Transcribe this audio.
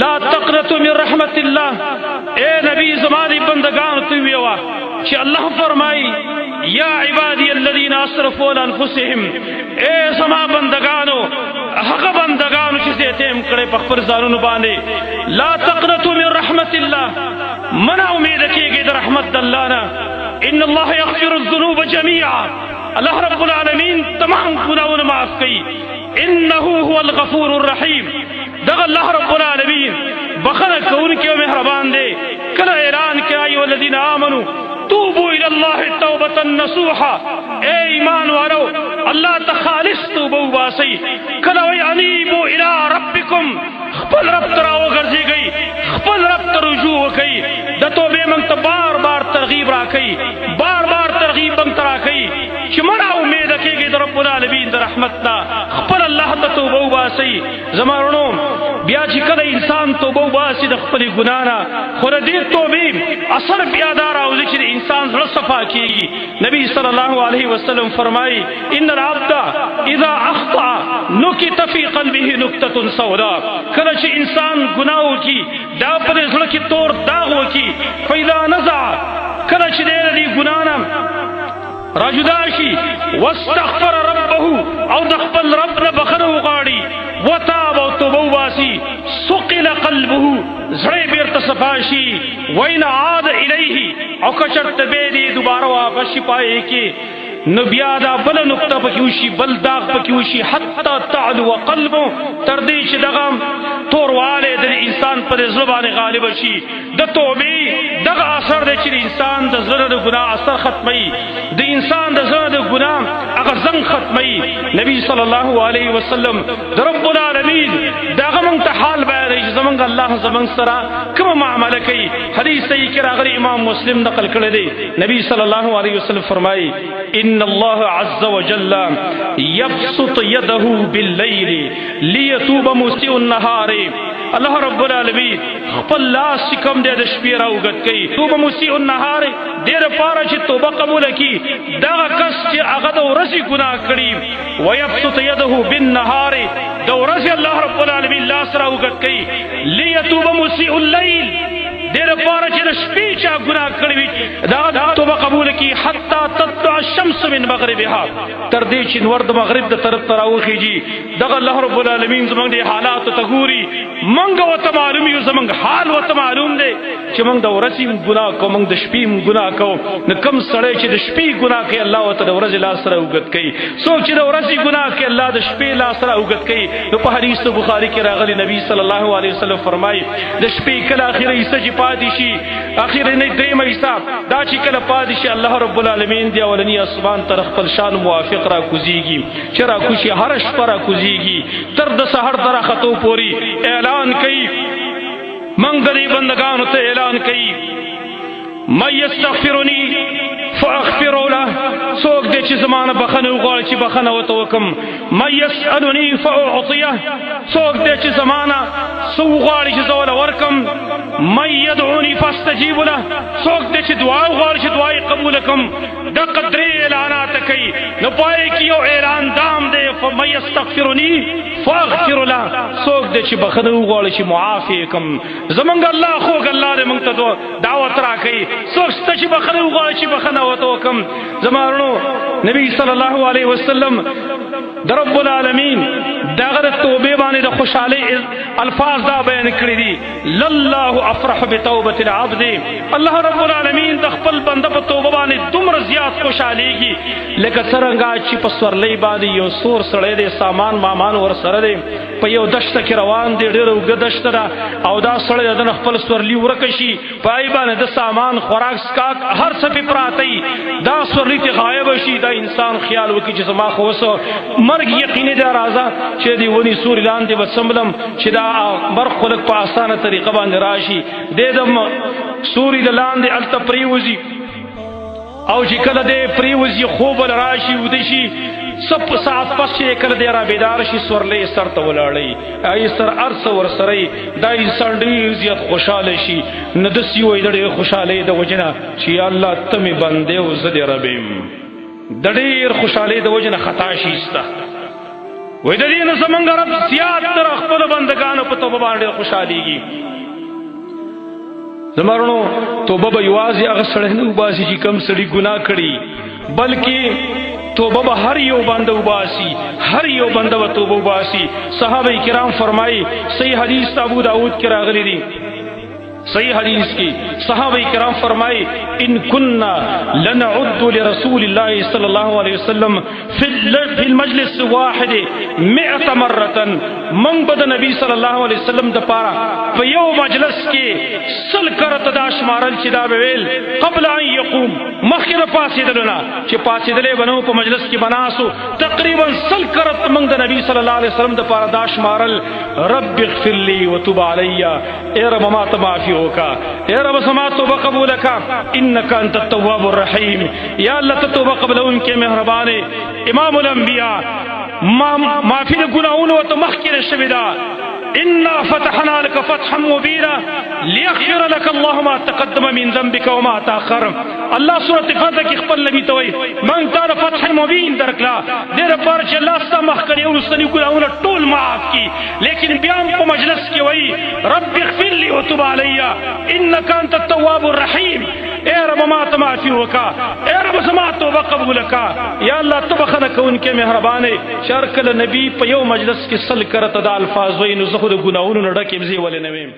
لا تقنطوا من رحمت الله. اے نبی زمانی بندگان تو ویوا کہ اللہ فرمائی یا عبادی الذين اسرفوا على انفسهم، اے زما بندگانو حق بندگانو چې زیتم کړي په خپل ځانونو باندې، لا تقنطوا من رحمت الله، من امید کیږي د رحمت الله نه. ان الله يغفر الذنوب جميعا، اللہ رب العالمین تمام گناہوں معاف کی. انه هو الغفور الرحیم، دغ اللہ رب العالمین بخنہ کون کے مہربان دے. کلا اعلان کیا ایھا الذین آمنوا توبوا الى الله توبة نصوحا، اے ایمان والو اللہ تخالص توبہ باسی. کلا انیبوا الى ربکم، خپل رب تراو گرزی گئی، خپل رب ترجوع گئی. د توبے منگ بار بار ترغیب راکی، بار بار ترغیب منگ تراکی کہ منا امید کی گئی در رب العالمین در رحمتنا. خپل اللہ تا توبہ باسی. زمانو بیا چې کله انسان توبه باسی د خپل ګنانا، خو دې توبې اثر بیا دار او چې انسان زړه صفا کیږي. نبی صلی الله علیه وسلم فرمایي ان العبد اذا اخطا نكت في قلبه نكته سوداء. کله چې انسان ګناه وکي دا پر زړه کې تور داغ وکي، فاذا نزع، کله چې دې ګنانا راجداشی واستغفر ربه او دخپل رب نه بخنه وغاړي، وتاب او توبه باسی، سقل قلبه زړه بیرته صفاشي. وین عاد الیه، او کچرت به دې دوباره واپس پای کی نو بیا دا بل نقطه پکیوشي، بل داغ پکیوشي، حتی تعلو قلبه، تر دې چې دغه تورواله د انسان پر زبان غالب شي. د توبې دغه اثر دی چې انسان د زړه د ګناه اثر ختمي، د انسان د زړه د ګناه هغه زنګ ختمي. نبی صلی الله علیه وسلم د رب العالمین دغه مونږ ته حال بیانوي چې زمونږ الله زمونږ سره کوم معامله کوي. حدیث صحیح کې راغلی، امام مسلم نقل کړی دی. نبی صلی الله علیه وسلم فرمایي ان الله عز وجل يبسط يده بالليل ليتوب مسيء النهار. اللہ رب العالمین خپل لاس کم دے د شپې راوګت کوي، توبه مسیء النهار دیر پاره چې توبه قبول کی. دغه کس چې هغه د ورځې ګناه کړي، ويبسط يده بالنهار، د ورځې الله رب العالمین لاس راوګت کوي، ليتوب مسيء الليل، دیر پاره چې د شپې چا ګناه کړي وي دا توبه قبول کی. حتی تطلع الشمس من مغربها، تر دې چې نور د مغرب د طرف ته راوخیږي. دغه الله رب العالمین زمونږ د حالات ته ګوري، مونږ وته معلوم یو، زمونږ حال وته معلوم دی چې مونږ د ورځې ګناه کوو، مونږ د شپې ګناه کوو. نو کوم سړی چې د شپې ګناه کوي الله وته د ورځې لاس سره اوږد کوي، څوک چې د ورځې ګناه کوي الله د شپې لاس سره اوږد کوي. نو په حدیث بخاری کې راغلی، نبی صلی الله علیه وسلم فرمایي د شپې کله اخیری حصہ چې پاتې شي، اخیری نه دیمه حصہ دا چې کله پاتې شي، الله رب العالمین دی اولنی اسمان تر خپل شان موافق را کوزیږي، چې را کوشي هر شپه را کوزیږي تر د سحر تر خطو پوری. اعلان کوي منګ دې بندگانو ته اعلان کوي من یستغفرنی فاغفر له، څوک دې چې زمانه بخنه وغواړي چې بخنه وته وکم. من یسألنی فاعطیه، څوک دې چې زمانه سو وغواړي چې زول ورکم. من یدعونی فاستجیب له، څوک دې چې دعا وغواړي چې دعای قبول کم. د قدرې اعلانات کوي، نو پای کې یو اعلان دام دی، فمن یستغفرنی فاغفر له، څوک دې چې بخنه وغواړي چې معافی کم. زمونږ الله خوږ الله دې موږ ته دعوت راکړي، څوک چې بخنه وغواړي چې بخنه وته وکم. زمانو نبی صلی الله علیه وسلم در رب العالمین دغه توبه باندې د خوشحالی الفاظ دا بیان کړی دي، لله افرح بتوبه العبد. الله رب العالمین د خپل بنده په توبه باندې دومره زیات خوشحالیږي لکه څرنګه چې په سورلۍ باندې یو سور سړی دی، سامان مامان ور سره دی، په یو دشته کې روان دی، ډېره اوږده دشته ده، او دا سړی د خپل سورلي ورکه شي، پای باندې د سامان خوراک سکاک هر څه پې پراته وي، دا سورلي ته غایب شي. دا انسان خیال وکړي چې زما خو اوس مرګ یقیني دی، راځه چې دې ونې سوري لاندې به څملم چې دا مرګ خو لږ په اسانه طریقه باندې راشي. دې د سوري د لاندې هلته پرېوځي، او چې کله دې پرېوځي خوب ول راشي وده شي، سب ساعت پس چې کله دې را بیدار شي سورلۍ سر ته ولاړی، ای سر ارس ور سره دا انسان ډېر زیات خوشاله شي. نه داسې وایي د ډېر خوشحالۍ د وجې نه چې یا الله ته مې بندې او زه دې رب یم، د ډېر خوشحالۍ د وجې نه خطا شي ستا. وې د دې نه زمونږ رب زیات تر خپل بندگانو په توبه باندې خوشاليږي. زمرونو توبه به یوازې هغه سړی نه وباسي چې کم سړي ګناه کړي، بلکې توبه به هر یو بنده وباسي، هر یو بنده به توبه وباسي. صحابه کرام فرمایي، صحیح حدیث ابو داود کې راغلی دی، صحیح حدیث کی صحابہ کرام فرمائے ان کننا لنعد لرسول اللہ صلی اللہ علیہ وسلم فی المجلس واحد 100 مرتا، من بد نبی صلی اللہ علیہ وسلم د پارا په یو مجلس کې سل کرت دا شمارل چې دا ویل قبل ان یقوم، مخکې د پاسېدلونه چې پاسېدلې بنو په مجلس کې بناسو تقریبا سل کرت من د نبی صلی الله علیه وسلم د پارا دا شمارل رب اغفر لی وتب علی، اے رب ما ته معافی ہوکا، اے رب سما توبہ قبول کا، انک انت التواب الرحیم، یا اللہ تو توبہ قبول ان کے مہربان امام الانبیاء معافی د گناہوں تو مخکر شویدا. انا فتحنا لك فتحا مبینا لیغفر لك الله ما تقدم من ذنبك وما تاخر. اللہ سورۃ فتح کی خپل نبی توي من تعالی فتح مبین درکلا دیر پر چې الله ستا مخکړي او سنی ګناہوں ټول معاف کی، لیکن بیا په مجلس کې وای رب اغفر لي وتب علی انک انت التواب الرحیم، اے رب ما ته معافی وکا، اے رب سما توبہ قبول کا، یا اللہ تو بخنه کون کې مهربان شرکل نبی په یو مجلس کې سل کرت د الفاظ وای نو زه د ګناہوں نه ډکه مزي ولې نه ویم.